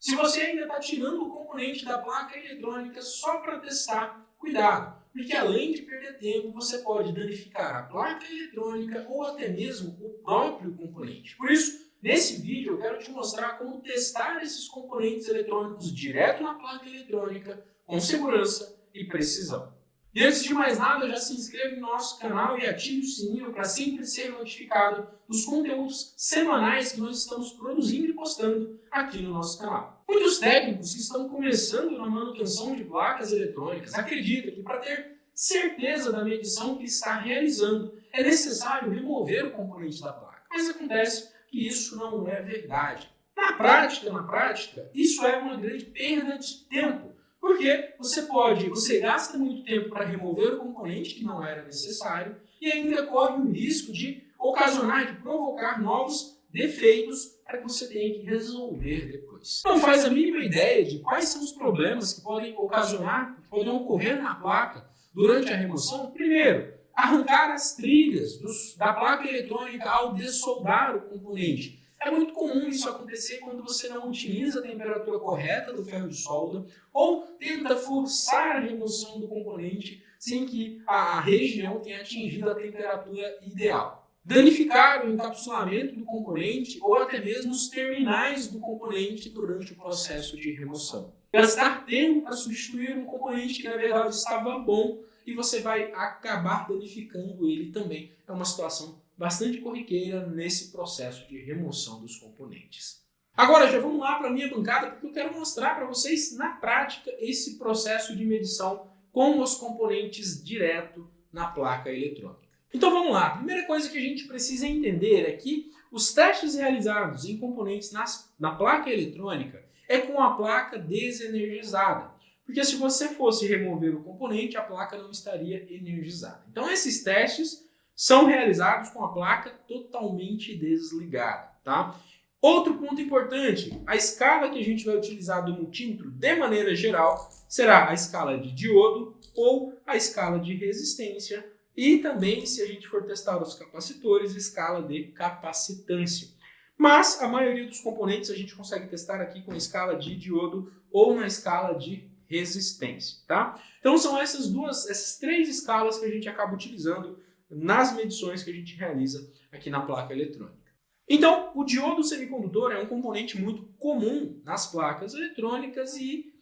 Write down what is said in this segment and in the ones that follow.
Se você ainda está tirando o componente da placa eletrônica só para testar, cuidado, porque além de perder tempo, você pode danificar a placa eletrônica ou até mesmo o próprio componente. Por isso, nesse vídeo eu quero te mostrar como testar esses componentes eletrônicos direto na placa eletrônica com segurança e precisão. E antes de mais nada, já se inscreve no nosso canal e ative o sininho para sempre ser notificado dos conteúdos semanais que nós estamos produzindo e postando aqui no nosso canal. Muitos técnicos que estão começando na manutenção de placas eletrônicas acreditam que para ter certeza da medição que está realizando é necessário remover o componente da placa. Mas acontece que isso não é verdade. Na prática, isso é uma grande perda de tempo. Porque você gasta muito tempo para remover o componente que não era necessário e ainda corre o risco de ocasionar, de provocar novos defeitos para que você tenha que resolver depois. Não faz a mínima ideia de quais são os problemas que podem ocorrer na placa durante a remoção. Primeiro, arrancar as trilhas da placa eletrônica ao dessoldar o componente. É muito comum isso acontecer quando você não utiliza a temperatura correta do ferro de solda ou tenta forçar a remoção do componente sem que a região tenha atingido a temperatura ideal. Danificar o encapsulamento do componente ou até mesmo os terminais do componente durante o processo de remoção. Gastar tempo para substituir um componente que na verdade estava bom e você vai acabar danificando ele também. É uma situação bastante corriqueira nesse processo de remoção dos componentes. Agora já vamos lá para a minha bancada, porque eu quero mostrar para vocês na prática esse processo de medição com os componentes direto na placa eletrônica. Então vamos lá, a primeira coisa que a gente precisa entender é que os testes realizados em componentes na placa eletrônica é com a placa desenergizada. Porque se você fosse remover o componente, a placa não estaria energizada. Então esses testes são realizados com a placa totalmente desligada, tá? Outro ponto importante, a escala que a gente vai utilizar do multímetro, de maneira geral, será a escala de diodo ou a escala de resistência e também, se a gente for testar os capacitores, a escala de capacitância. Mas a maioria dos componentes a gente consegue testar aqui com a escala de diodo ou na escala de resistência, tá? Então são essas três escalas que a gente acaba utilizando nas medições que a gente realiza aqui na placa eletrônica. Então, o diodo semicondutor é um componente muito comum nas placas eletrônicas e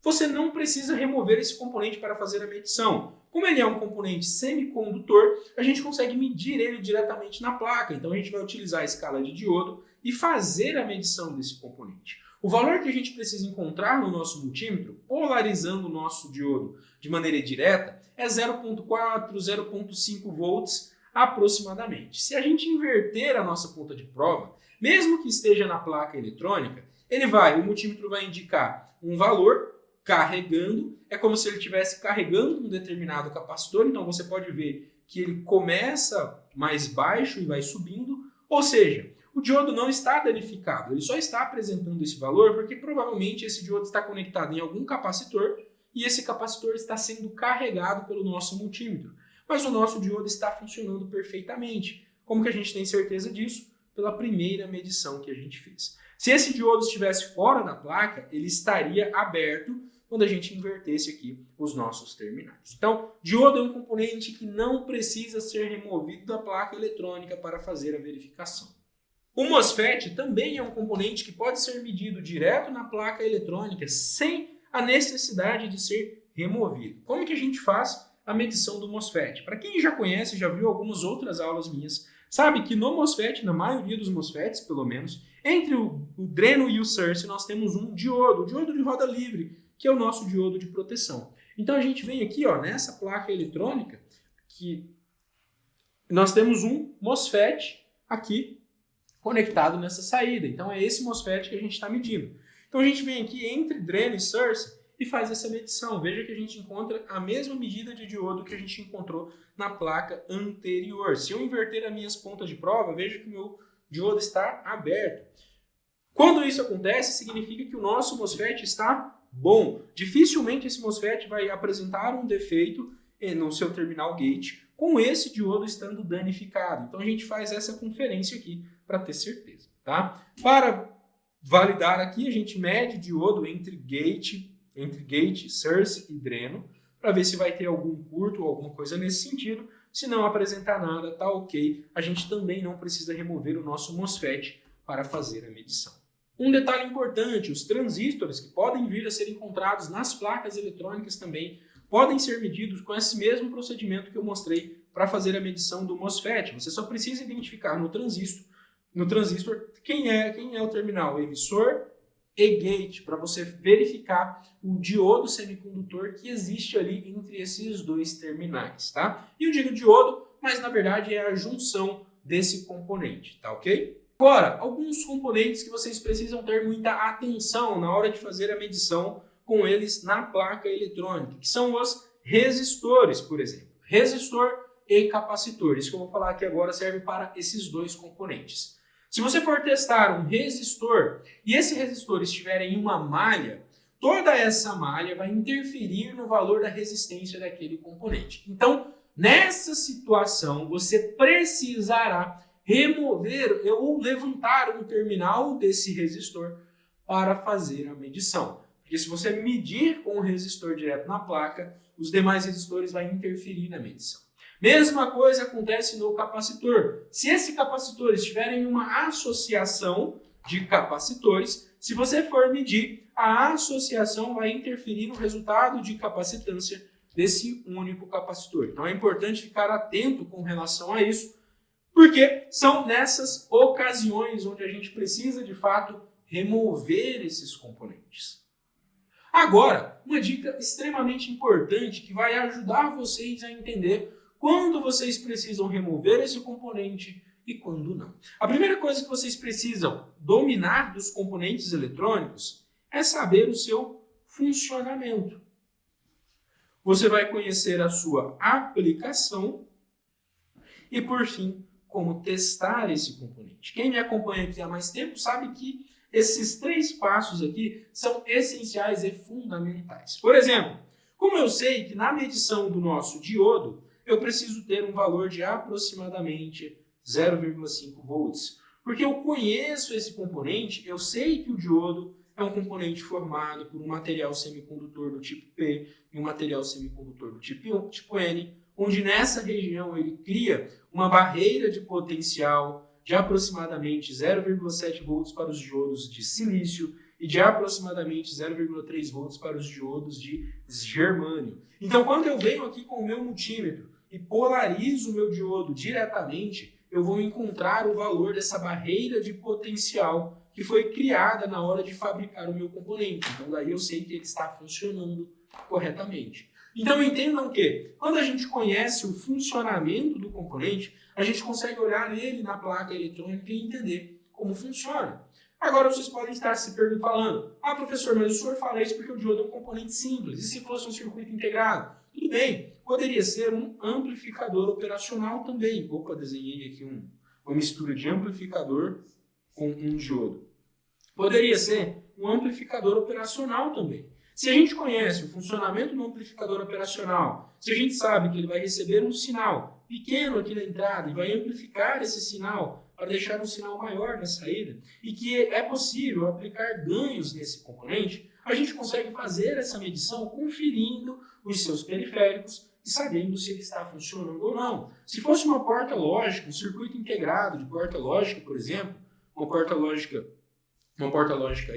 você não precisa remover esse componente para fazer a medição. Como ele é um componente semicondutor, a gente consegue medir ele diretamente na placa. Então, a gente vai utilizar a escala de diodo e fazer a medição desse componente. O valor que a gente precisa encontrar no nosso multímetro, polarizando o nosso diodo de maneira direta, é 0,4, 0,5 volts aproximadamente. Se a gente inverter a nossa ponta de prova, mesmo que esteja na placa eletrônica, o multímetro vai indicar um valor carregando, é como se ele estivesse carregando um determinado capacitor, então você pode ver que ele começa mais baixo e vai subindo, ou seja, o diodo não está danificado, ele só está apresentando esse valor porque provavelmente esse diodo está conectado em algum capacitor e esse capacitor está sendo carregado pelo nosso multímetro. Mas o nosso diodo está funcionando perfeitamente. Como que a gente tem certeza disso? Pela primeira medição que a gente fez. Se esse diodo estivesse fora da placa, ele estaria aberto quando a gente invertesse aqui os nossos terminais. Então, diodo é um componente que não precisa ser removido da placa eletrônica para fazer a verificação. O MOSFET também é um componente que pode ser medido direto na placa eletrônica sem a necessidade de ser removido. Como que a gente faz a medição do MOSFET? Para quem já conhece, já viu algumas outras aulas minhas, sabe que no MOSFET, na maioria dos MOSFETs pelo menos, entre o dreno e o source nós temos um diodo, o diodo de roda livre, que é o nosso diodo de proteção. Então a gente vem aqui, ó, nessa placa eletrônica, que nós temos um MOSFET aqui conectado nessa saída. Então é esse MOSFET que a gente está medindo. Então a gente vem aqui entre dreno e source e faz essa medição. Veja que a gente encontra a mesma medida de diodo que a gente encontrou na placa anterior. Se eu inverter as minhas pontas de prova, veja que o meu diodo está aberto. Quando isso acontece, significa que o nosso MOSFET está bom. Dificilmente esse MOSFET vai apresentar um defeito no seu terminal gate com esse diodo estando danificado. Então a gente faz essa conferência aqui para ter certeza, tá? Para validar aqui, a gente mede o diodo entre gate, source e dreno, para ver se vai ter algum curto ou alguma coisa nesse sentido. Se não apresentar nada, tá ok. A gente também não precisa remover o nosso MOSFET para fazer a medição. Um detalhe importante, os transistores que podem vir a ser encontrados nas placas eletrônicas também podem ser medidos com esse mesmo procedimento que eu mostrei para fazer a medição do MOSFET. Você só precisa identificar no transistor quem é o terminal emissor e gate, para você verificar o diodo semicondutor que existe ali entre esses dois terminais, tá? E eu digo diodo, mas na verdade é a junção desse componente, tá ok? Agora, alguns componentes que vocês precisam ter muita atenção na hora de fazer a medição com eles na placa eletrônica, que são os resistores, por exemplo. Resistor e capacitor. Isso que eu vou falar aqui agora serve para esses dois componentes. Se você for testar um resistor e esse resistor estiver em uma malha, toda essa malha vai interferir no valor da resistência daquele componente. Então, nessa situação, você precisará remover ou levantar um terminal desse resistor para fazer a medição. Porque se você medir com o resistor direto na placa, os demais resistores vão interferir na medição. Mesma coisa acontece no capacitor. Se esse capacitor estiver em uma associação de capacitores, se você for medir, a associação vai interferir no resultado de capacitância desse único capacitor. Então é importante ficar atento com relação a isso, porque são nessas ocasiões onde a gente precisa, de fato, remover esses componentes. Agora, uma dica extremamente importante que vai ajudar vocês a entender quando vocês precisam remover esse componente e quando não. A primeira coisa que vocês precisam dominar dos componentes eletrônicos é saber o seu funcionamento. Você vai conhecer a sua aplicação e, por fim, como testar esse componente. Quem me acompanha aqui há mais tempo sabe que esses 3 passos aqui são essenciais e fundamentais. Por exemplo, como eu sei que na medição do nosso diodo eu preciso ter um valor de aproximadamente 0,5 volts, porque eu conheço esse componente, eu sei que o diodo é um componente formado por um material semicondutor do tipo P e um material semicondutor do tipo N, onde nessa região ele cria uma barreira de potencial de aproximadamente 0,7 volts para os diodos de silício e de aproximadamente 0,3 volts para os diodos de germânio. Então, quando eu venho aqui com o meu multímetro e polarizo o meu diodo diretamente, eu vou encontrar o valor dessa barreira de potencial que foi criada na hora de fabricar o meu componente. Então, daí eu sei que ele está funcionando corretamente. Então, entendam que, quando a gente conhece o funcionamento do componente, a gente consegue olhar ele na placa eletrônica e entender como funciona. Agora, vocês podem estar se falando, professor, mas o senhor fala isso porque o diodo é um componente simples. E se fosse um circuito integrado? Tudo bem, poderia ser um amplificador operacional também. Opa, desenhei aqui uma mistura de amplificador com um diodo. Poderia ser um amplificador operacional também. Se a gente conhece o funcionamento do amplificador operacional, se a gente sabe que ele vai receber um sinal pequeno aqui na entrada e vai amplificar esse sinal para deixar um sinal maior na saída, e que é possível aplicar ganhos nesse componente, a gente consegue fazer essa medição conferindo os seus periféricos e sabendo se ele está funcionando ou não. Se fosse uma porta lógica, um circuito integrado de porta lógica, por exemplo, uma porta lógica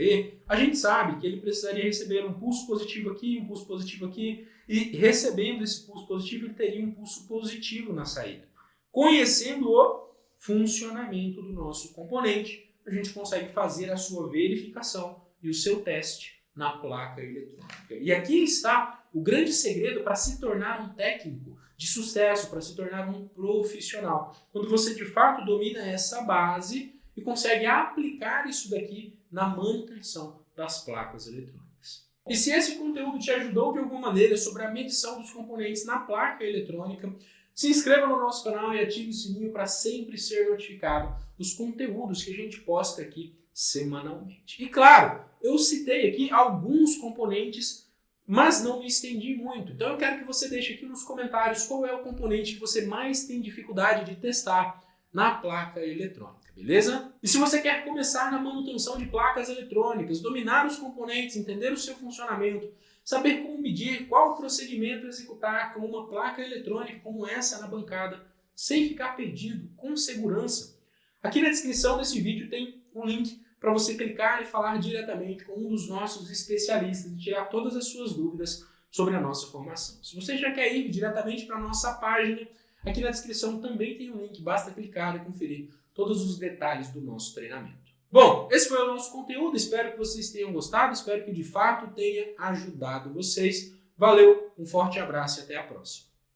E, a gente sabe que ele precisaria receber um pulso positivo aqui, e recebendo esse pulso positivo, ele teria um pulso positivo na saída. Conhecendo o funcionamento do nosso componente, a gente consegue fazer a sua verificação e o seu teste na placa eletrônica. E aqui está o grande segredo para se tornar um técnico de sucesso, para se tornar um profissional. Quando você de fato domina essa base e consegue aplicar isso daqui na manutenção das placas eletrônicas. E se esse conteúdo te ajudou de alguma maneira sobre a medição dos componentes na placa eletrônica, se inscreva no nosso canal e ative o sininho para sempre ser notificado dos conteúdos que a gente posta aqui semanalmente. E claro, eu citei aqui alguns componentes, mas não me estendi muito. Então eu quero que você deixe aqui nos comentários qual é o componente que você mais tem dificuldade de testar na placa eletrônica, beleza? E se você quer começar na manutenção de placas eletrônicas, dominar os componentes, entender o seu funcionamento, saber como medir, qual procedimento executar com uma placa eletrônica como essa na bancada, sem ficar perdido, com segurança, aqui na descrição desse vídeo tem um link para você clicar e falar diretamente com um dos nossos especialistas e tirar todas as suas dúvidas sobre a nossa formação. Se você já quer ir diretamente para a nossa página, aqui na descrição também tem um link, basta clicar e conferir todos os detalhes do nosso treinamento. Bom, esse foi o nosso conteúdo, espero que vocês tenham gostado, espero que de fato tenha ajudado vocês. Valeu, um forte abraço e até a próxima.